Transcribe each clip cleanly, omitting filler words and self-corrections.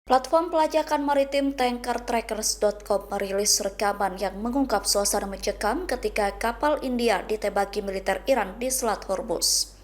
Platform pelacakan maritim tankertrackers.com merilis rekaman yang mengungkap suasana mencekam ketika kapal India ditembaki militer Iran di Selat Hormuz.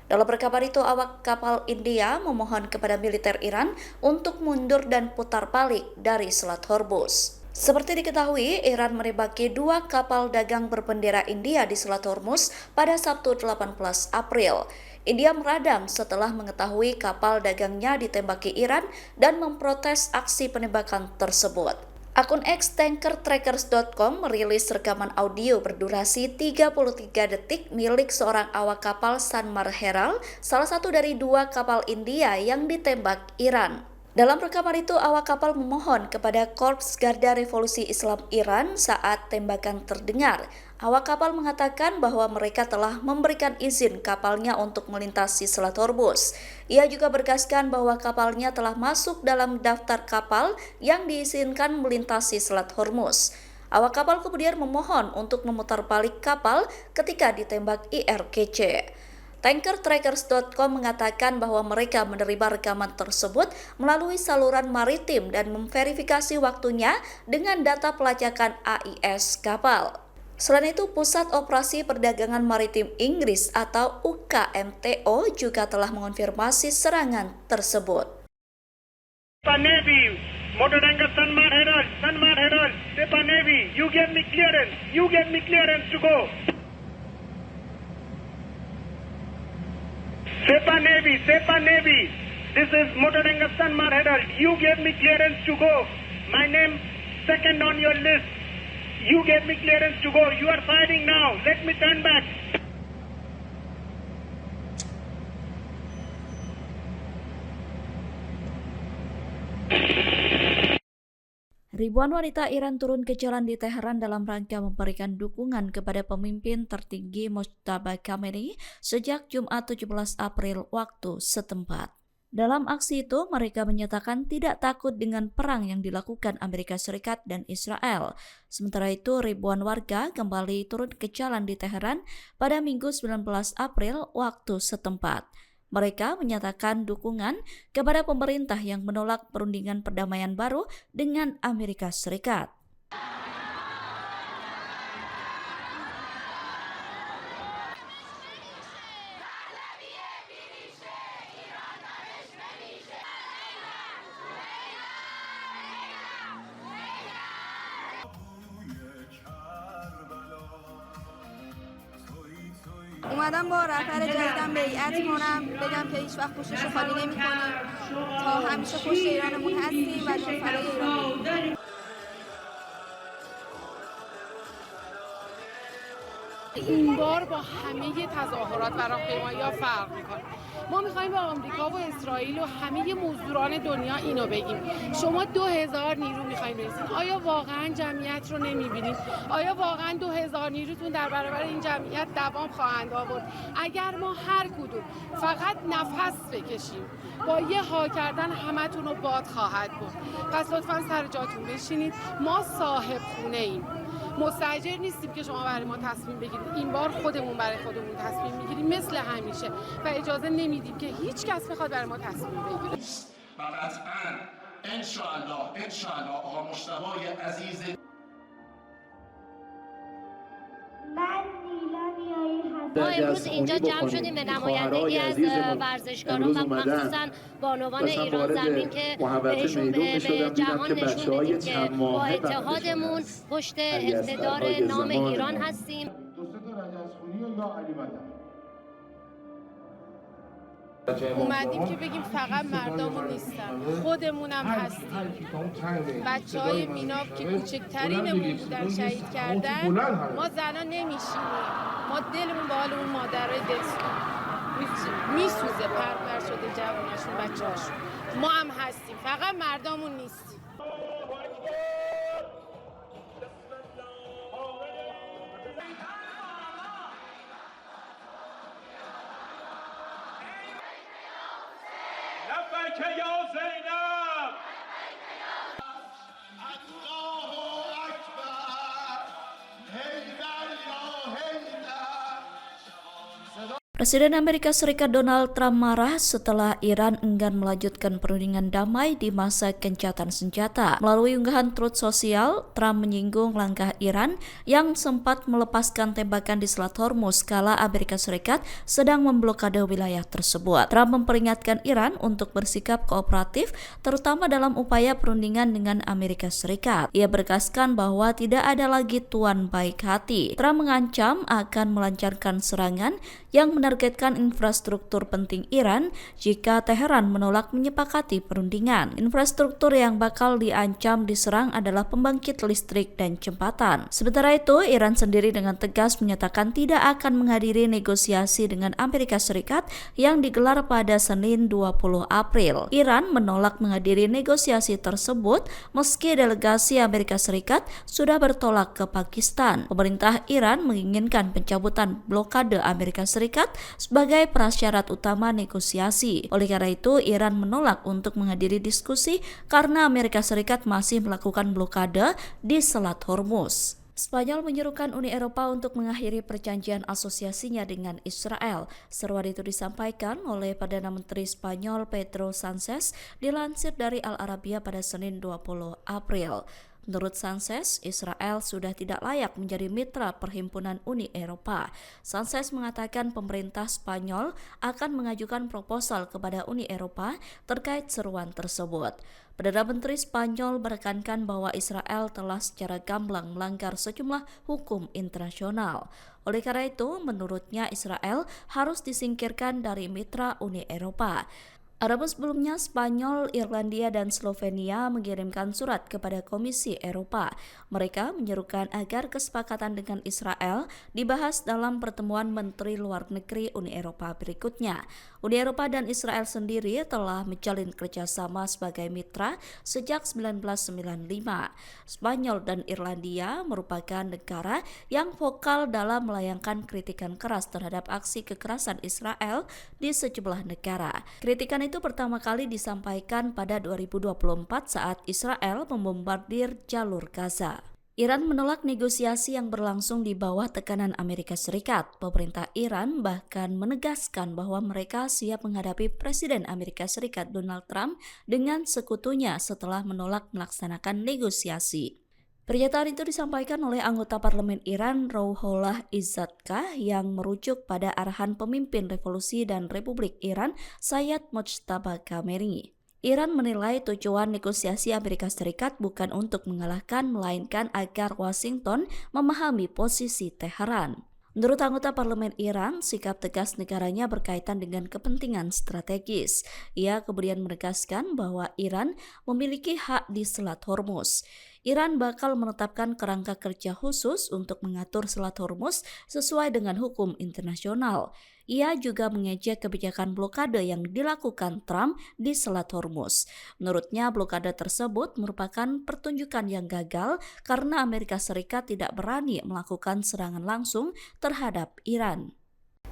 Dalam rekaman itu, awak kapal India memohon kepada militer Iran untuk mundur dan putar balik dari Selat Hormuz. Seperti diketahui, Iran menembaki dua kapal dagang berbendera India di Selat Hormuz pada Sabtu 18 April. India meradang setelah mengetahui kapal dagangnya ditembaki Iran dan memprotes aksi penembakan tersebut. Akun X tankertrackers.com merilis rekaman audio berdurasi 33 detik milik seorang awak kapal Sanmar Herald, salah satu dari dua kapal India yang ditembak Iran. Dalam rekaman itu, awak kapal memohon kepada Korps Garda Revolusi Islam Iran saat tembakan terdengar. Awak kapal mengatakan bahwa mereka telah memberikan izin kapalnya untuk melintasi Selat Hormuz. Ia juga bergaskan bahwa kapalnya telah masuk dalam daftar kapal yang diizinkan melintasi Selat Hormuz. Awak kapal kemudian memohon untuk memutar balik kapal ketika ditembak IRGC. Tankertrackers.com mengatakan bahwa mereka menerima rekaman tersebut melalui saluran maritim dan memverifikasi waktunya dengan data pelacakan AIS kapal. Selain itu, Pusat Operasi Perdagangan Maritim Inggris atau UKMTO juga telah mengonfirmasi serangan tersebut. Navy, motor tanker Sanmar Herald, Sepa Navy, you get me clearance to go. Sepa Navy, this is motor tanker Sanmar Herald, you gave me clearance to go. My name second on your list. You gave me clearance to go. You are fighting now. Let me turn back. Ribuan wanita Iran turun ke jalan di Teheran dalam rangka memberikan dukungan kepada pemimpin tertinggi Mojtaba Khamenei sejak Jumat 17 April waktu setempat. Dalam aksi itu, mereka menyatakan tidak takut dengan perang yang dilakukan Amerika Serikat dan Israel. Sementara itu, ribuan warga kembali turun ke jalan di Teheran pada Minggu 19 April waktu setempat. Mereka menyatakan dukungan kepada pemerintah yang menolak perundingan perdamaian baru dengan Amerika Serikat. اومدم با رهبر جدیدم بیعت کنم بگم که هیچ وقت پشتشو خالی نمی‌کنیم تا همیشه پشت ایرانمون هستیم و جون فدای ایران. این بار با همه تظاهرات و راهپیمایی‌ها فرق می‌کنه. ما می‌خوایم به آمریکا و اسرائیل و همه مزدوران دنیا اینو بگیم. شما 2000 نیرو می‌خواید برسید. آیا واقعاً جمعیت رو نمی‌بینید؟ آیا واقعاً 2000 نیروتون در برابر این جمعیت دوام خواهند آورد؟ اگر ما هر کدوم فقط نفس بکشیم با یه ها کردن همتون رو باد خواهد بود. پس لطفاً سر جاتون بشینید. ما صاحب خونه‌ایم. مستاجر نیستیم که شما برای ما تصمیم بگیرید. این بار خودمون برای خودمون تصمیم میگیریم مثل همیشه و اجازه نمیدیم که هیچ کس بخواد برای ما تصمیم بگیره. و قطعاً ان شاء الله آقا مجتبی عزیز ما امروز اینجا جمع شدیم به نمایندگی از ورزشکاران و مخصوصا بانوان ایران زمین که بهشون به جهان نشون بدیم که با اتحادمون پشت اقتدار نام ایران هستیم. اومدیم که بگیم فقط مردمون نیستن، خودمونم هستیم. بچه‌های میناف که کوچکترینمون بودن شهید کردن، ما زنا نمیشینیم. ما دلمون به حال اون مادرای میسوزه، پر شده جواناشون، بچه‌هاشون. ما هم هستیم، فقط مردمون نیستیم. لبیک یا زینب. الله اکبر حیدر یا حیدر Presiden Amerika Serikat Donald Trump marah setelah Iran enggan melanjutkan perundingan damai di masa gencatan senjata. Melalui unggahan Truth Social, Trump menyinggung langkah Iran yang sempat melepaskan tembakan di Selat Hormuz kala Amerika Serikat sedang memblokade wilayah tersebut. Trump memperingatkan Iran untuk bersikap kooperatif, terutama dalam upaya perundingan dengan Amerika Serikat. Ia berkaskan bahwa tidak ada lagi tuan baik hati. Trump mengancam akan melancarkan serangan yang menargetkan infrastruktur penting Iran jika Teheran menolak menyepakati perundingan. Infrastruktur yang bakal diancam diserang adalah pembangkit listrik dan jembatan. Sementara itu, Iran sendiri dengan tegas menyatakan tidak akan menghadiri negosiasi dengan Amerika Serikat yang digelar pada Senin 20 April. Iran menolak menghadiri negosiasi tersebut meski delegasi Amerika Serikat sudah bertolak ke Pakistan. Pemerintah Iran menginginkan pencabutan blokade Amerika Serikat sebagai prasyarat utama negosiasi. Oleh karena itu, Iran menolak untuk menghadiri diskusi karena Amerika Serikat masih melakukan blokade di Selat Hormuz. Spanyol menyerukan Uni Eropa untuk mengakhiri perjanjian asosiasinya dengan Israel. Seruan itu disampaikan oleh Perdana Menteri Spanyol Pedro Sánchez dilansir dari Al Arabiya pada Senin 20 April. Menurut Sánchez, Israel sudah tidak layak menjadi mitra Perhimpunan Uni Eropa. Sánchez mengatakan pemerintah Spanyol akan mengajukan proposal kepada Uni Eropa terkait seruan tersebut. Perdana Menteri Spanyol menekankan bahwa Israel telah secara gamblang melanggar sejumlah hukum internasional. Oleh karena itu, menurutnya Israel harus disingkirkan dari mitra Uni Eropa. Rabu sebelumnya, Spanyol, Irlandia, dan Slovenia mengirimkan surat kepada Komisi Eropa. Mereka menyerukan agar kesepakatan dengan Israel dibahas dalam pertemuan Menteri Luar Negeri Uni Eropa berikutnya. Uni Eropa dan Israel sendiri telah menjalin kerjasama sebagai mitra sejak 1995. Spanyol dan Irlandia merupakan negara yang vokal dalam melayangkan kritikan keras terhadap aksi kekerasan Israel di sejumlah negara. Kritikan itu pertama kali disampaikan pada 2024 saat Israel membombardir jalur Gaza. Iran menolak negosiasi yang berlangsung di bawah tekanan Amerika Serikat. Pemerintah Iran bahkan menegaskan bahwa mereka siap menghadapi Presiden Amerika Serikat Donald Trump dengan sekutunya setelah menolak melaksanakan negosiasi. Pernyataan itu disampaikan oleh anggota parlemen Iran Rouhollah Izzatkah yang merujuk pada arahan pemimpin revolusi dan Republik Iran Sayyid Mojtaba Khamenei. Iran menilai tujuan negosiasi Amerika Serikat bukan untuk mengalahkan, melainkan agar Washington memahami posisi Teheran. Menurut anggota parlemen Iran, sikap tegas negaranya berkaitan dengan kepentingan strategis. Ia kemudian menegaskan bahwa Iran memiliki hak di Selat Hormuz. Iran bakal menetapkan kerangka kerja khusus untuk mengatur Selat Hormuz sesuai dengan hukum internasional. Ia juga mengejek kebijakan blokade yang dilakukan Trump di Selat Hormuz. Menurutnya, blokade tersebut merupakan pertunjukan yang gagal karena Amerika Serikat tidak berani melakukan serangan langsung terhadap Iran.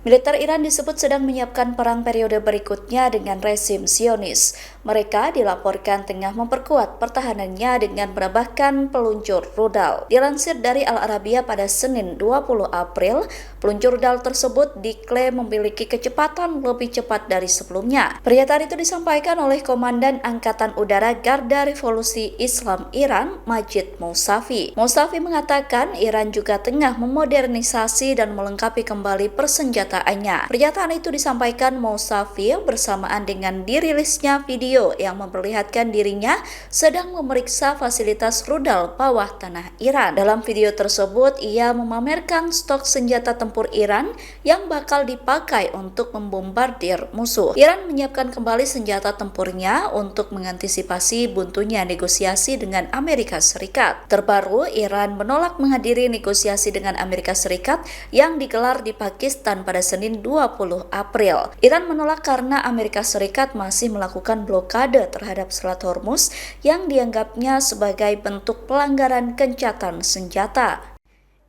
Militer Iran disebut sedang menyiapkan perang periode berikutnya dengan rezim Zionis. Mereka dilaporkan tengah memperkuat pertahanannya dengan menambahkan peluncur rudal. Dilansir dari Al Arabiya pada Senin 20 April, peluncur rudal tersebut diklaim memiliki kecepatan lebih cepat dari sebelumnya. Pernyataan itu disampaikan oleh Komandan Angkatan Udara Garda Revolusi Islam Iran, Majid Mousavi. Mousavi mengatakan Iran juga tengah memodernisasi dan melengkapi kembali persenjataan. Pernyataan itu disampaikan Mousavi bersamaan dengan dirilisnya video yang memperlihatkan dirinya sedang memeriksa fasilitas rudal bawah tanah Iran. Dalam video tersebut, ia memamerkan stok senjata tempur Iran yang bakal dipakai untuk membombardir musuh. Iran menyiapkan kembali senjata tempurnya untuk mengantisipasi buntunya negosiasi dengan Amerika Serikat. Terbaru, Iran menolak menghadiri negosiasi dengan Amerika Serikat yang digelar di Pakistan pada Senin 20 April. Iran menolak karena Amerika Serikat masih melakukan blokade terhadap Selat Hormuz yang dianggapnya sebagai bentuk pelanggaran gencatan senjata.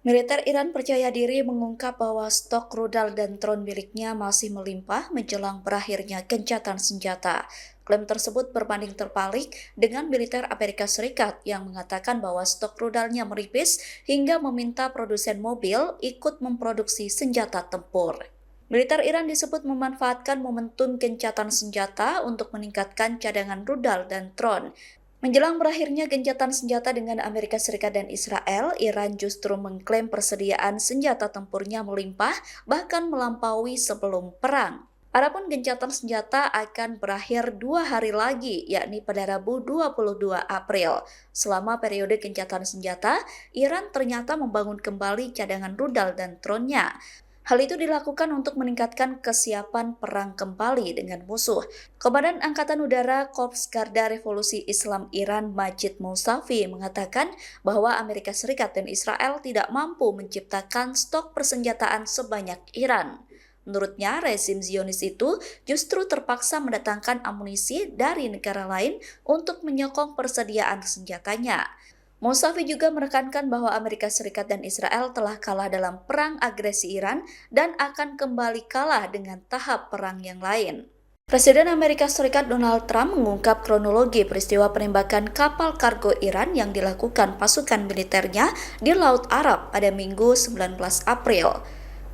Militer Iran percaya diri mengungkap bahwa stok rudal dan drone miliknya masih melimpah menjelang berakhirnya gencatan senjata. Klaim tersebut berbanding terbalik dengan militer Amerika Serikat yang mengatakan bahwa stok rudalnya menipis hingga meminta produsen mobil ikut memproduksi senjata tempur. Militer Iran disebut memanfaatkan momentum gencatan senjata untuk meningkatkan cadangan rudal dan drone. Menjelang berakhirnya gencatan senjata dengan Amerika Serikat dan Israel, Iran justru mengklaim persediaan senjata tempurnya melimpah, bahkan melampaui sebelum perang. Adapun gencatan senjata akan berakhir 2 hari lagi, yakni pada Rabu 22 April. Selama periode gencatan senjata, Iran ternyata membangun kembali cadangan rudal dan drone-nya. Hal itu dilakukan untuk meningkatkan kesiapan perang kembali dengan musuh. Komandan Angkatan Udara Korps Garda Revolusi Islam Iran Majid Mousavi mengatakan bahwa Amerika Serikat dan Israel tidak mampu menciptakan stok persenjataan sebanyak Iran. Menurutnya, rezim Zionis itu justru terpaksa mendatangkan amunisi dari negara lain untuk menyokong persediaan senjatanya. Mousavi juga menekankan bahwa Amerika Serikat dan Israel telah kalah dalam perang agresi Iran dan akan kembali kalah dengan tahap perang yang lain. Presiden Amerika Serikat Donald Trump mengungkap kronologi peristiwa penembakan kapal kargo Iran yang dilakukan pasukan militernya di Laut Arab pada Minggu 19 April.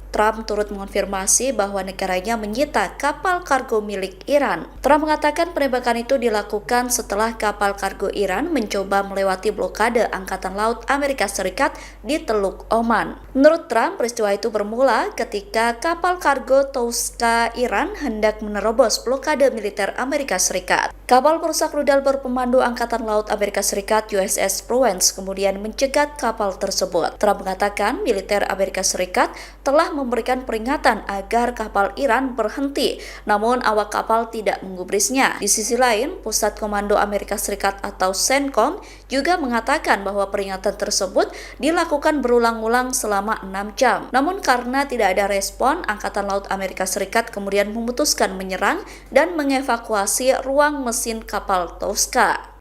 Trump turut mengonfirmasi bahwa negaranya menyita kapal kargo milik Iran. Trump mengatakan penembakan itu dilakukan setelah kapal kargo Iran mencoba melewati blokade Angkatan Laut Amerika Serikat di Teluk Oman. Menurut Trump, peristiwa itu bermula ketika kapal kargo Tauska Iran hendak menerobos blokade militer Amerika Serikat. Kapal perusak rudal berpemandu Angkatan Laut Amerika Serikat USS Prudence kemudian mencegat kapal tersebut. Trump mengatakan militer Amerika Serikat telah memberikan peringatan agar kapal Iran berhenti, namun awak kapal tidak menggubrisnya. Di sisi lain, Pusat Komando Amerika Serikat atau CENTCOM juga mengatakan bahwa peringatan tersebut dilakukan berulang-ulang selama 6 jam. Namun karena tidak ada respon, Angkatan Laut Amerika Serikat kemudian memutuskan menyerang dan mengevakuasi ruang mesin kapal Tauska.